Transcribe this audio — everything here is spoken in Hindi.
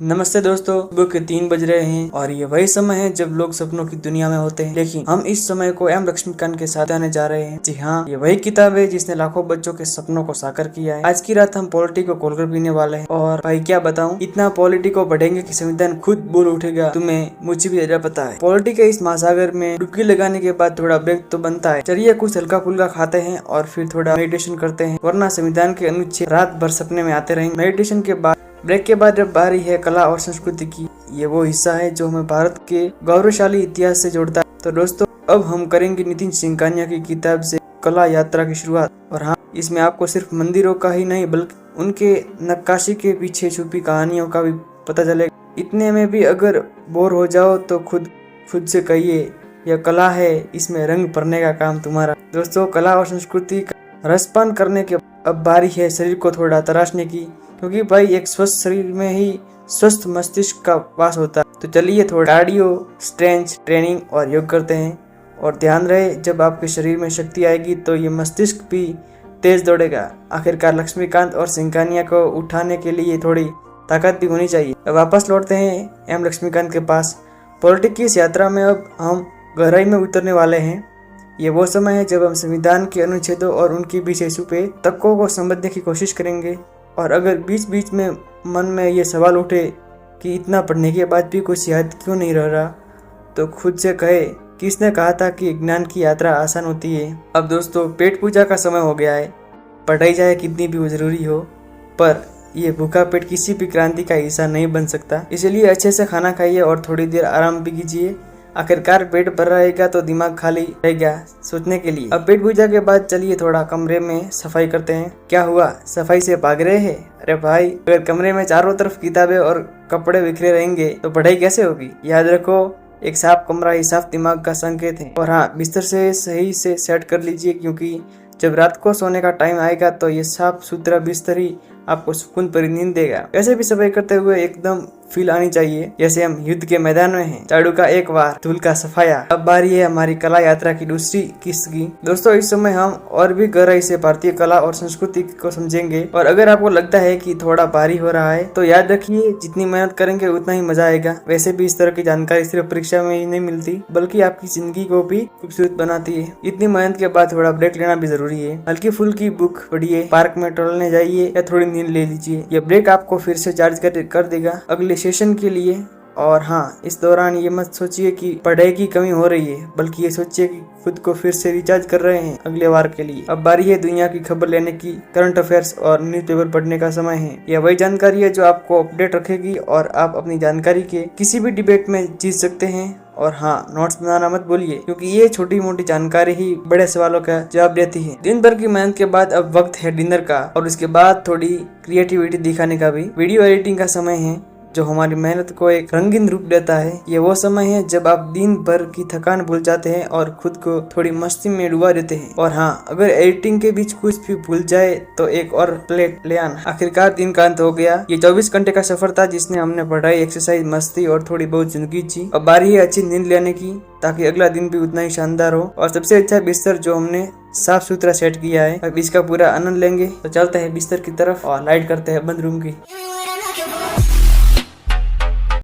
नमस्ते दोस्तों, सुबह के 3 बज रहे हैं और ये वही समय है जब लोग सपनों की दुनिया में होते हैं। लेकिन हम इस समय को एम लक्ष्मीकांत के साथ आने जा रहे हैं। जी हाँ, ये वही किताब है जिसने लाखों बच्चों के सपनों को साकार किया है। आज की रात हम पॉलिटी को खोलकर पीने वाले हैं और भाई क्या बताऊं, इतना पॉलिटी को बढ़ेंगे कि संविधान खुद बोल उठेगा। तुम्हें मुझे भी जरा पता है। पॉलिटी के इस महासागर में डुबकी लगाने के बाद थोड़ा ब्रेक तो बनता है। चलिए कुछ हल्का फुल्का खाते हैं और फिर थोड़ा मेडिटेशन करते हैं, वरना संविधान के अनुच्छेद रात भर सपने में आते रहेंगे। मेडिटेशन के बाद ब्रेक के बाद जब बारी है कला और संस्कृति की, ये वो हिस्सा है जो हमें भारत के गौरवशाली इतिहास से जोड़ता है। तो दोस्तों, अब हम करेंगे नितिन सिंघानिया की किताब से कला यात्रा की शुरुआत। और हाँ, इसमें आपको सिर्फ मंदिरों का ही नहीं बल्कि उनके नक्काशी के पीछे छुपी कहानियों का भी पता चलेगा। इतने में भी अगर बोर हो जाओ तो खुद से कहिए, यह कला है, इसमें रंग भरने का काम तुम्हारा। दोस्तों, कला और संस्कृति का रसपान करने के अब बारी है शरीर को थोड़ा तराशने की, क्योंकि भाई एक स्वस्थ शरीर में ही स्वस्थ मस्तिष्क का वास होता है। तो चलिए थोड़ा कार्डियो, स्ट्रेंथ ट्रेनिंग और योग करते हैं। और ध्यान रहे, जब आपके शरीर में शक्ति आएगी तो ये मस्तिष्क भी तेज दौड़ेगा। आखिरकार लक्ष्मीकांत और सिंघानिया को उठाने के लिए थोड़ी ताकत भी होनी चाहिए। अब वापस लौटते हैं एम लक्ष्मीकांत के पास। पॉलिटिक्स की इस यात्रा में अब हम गहराई में उतरने वाले हैं। ये वो समय है जब हम संविधान के अनुच्छेदों और उनके पीछे छुपे तर्कों को समझने की कोशिश करेंगे। और अगर बीच बीच में मन में ये सवाल उठे कि इतना पढ़ने के बाद भी कुछ याद क्यों नहीं रह रहा, तो खुद से कहे, किसने कहा था कि ज्ञान की यात्रा आसान होती है। अब दोस्तों, पेट पूजा का समय हो गया है। पढ़ाई चाहे कितनी भी जरूरी हो, पर ये भूखा पेट किसी भी क्रांति का हिस्सा नहीं बन सकता। इसलिए अच्छे से खाना खाइए और थोड़ी देर आराम भी कीजिए। आखिरकार पेट भर रहेगा तो दिमाग खाली रहेगा सोचने के लिए। अब पेट पूजा के बाद चलिए थोड़ा कमरे में सफाई करते हैं। क्या हुआ, सफाई से भाग रहे हैं? अरे भाई, अगर कमरे में चारों तरफ किताबें और कपड़े बिखरे रहेंगे तो पढ़ाई कैसे होगी? याद रखो, एक साफ कमरा ही साफ दिमाग का संकेत है। और हाँ, बिस्तर से सही से सेट कर लीजिए, क्योंकि जब रात को सोने का टाइम आएगा तो ये साफ सुथरा बिस्तर ही आपको सुकून भरी नींद देगा। वैसे भी सफाई करते हुए एकदम फील आनी चाहिए जैसे हम युद्ध के मैदान में हैं। झाड़ू का एक बार, धूल का सफाया। अब बारी है हमारी कला यात्रा की दूसरी किस्त की। दोस्तों, इस समय हम और भी गहराई से भारतीय कला और संस्कृति को समझेंगे। और अगर आपको लगता है कि थोड़ा भारी हो रहा है तो याद रखिए, जितनी मेहनत करेंगे उतना ही मजा आएगा। वैसे भी इस तरह की जानकारी सिर्फ परीक्षा में ही नहीं मिलती, बल्कि आपकी जिंदगी को भी खूबसूरत बनाती है। इतनी मेहनत के बाद थोड़ा ब्रेक लेना भी जरूरी है। हल्की फुल्की बुक पढ़िए, पार्क में टहलने जाइए या थोड़ी नींद ले लीजिए। यह ब्रेक आपको फिर से चार्ज कर देगा अगले सेशन के लिए। और हाँ, इस दौरान ये मत सोचिए कि पढ़ाई की कमी हो रही है, बल्कि ये सोचिए कि खुद को फिर से रिचार्ज कर रहे हैं अगले बार के लिए। अब बारी है दुनिया की खबर लेने की। करंट अफेयर्स और न्यूज़पेपर पढ़ने का समय है। यह वही जानकारी है जो आपको अपडेट रखेगी और आप अपनी जानकारी के किसी भी डिबेट में जीत सकते हैं। और हाँ, नोट्स बनाना मत भूलिए, क्योंकि ये छोटी मोटी जानकारी ही बड़े सवालों का जवाब देती है। दिन भर की मेहनत के बाद अब वक्त है डिनर का, और उसके बाद थोड़ी क्रिएटिविटी दिखाने का भी। वीडियो एडिटिंग का समय है, जो हमारी मेहनत को एक रंगीन रूप देता है। ये वो समय है जब आप दिन भर की थकान भूल जाते हैं और खुद को थोड़ी मस्ती में डुबा देते हैं। और हाँ, अगर एडिटिंग के बीच कुछ भी भूल जाए तो एक और प्लेट ले आना। आखिरकार दिन का अंत हो गया। ये 24 घंटे का सफर था जिसने हमने पढ़ाई, एक्सरसाइज, मस्ती और थोड़ी बहुत जिंदगी जी। अब बारी है अच्छी नींद लेने की, ताकि अगला दिन भी उतना ही शानदार हो। और सबसे अच्छा बिस्तर जो हमने साफ सुथरा सेट किया है, अब इसका पूरा आनंद लेंगे। तो चलते हैं बिस्तर की तरफ और लाइट करते हैं बंद रूम की।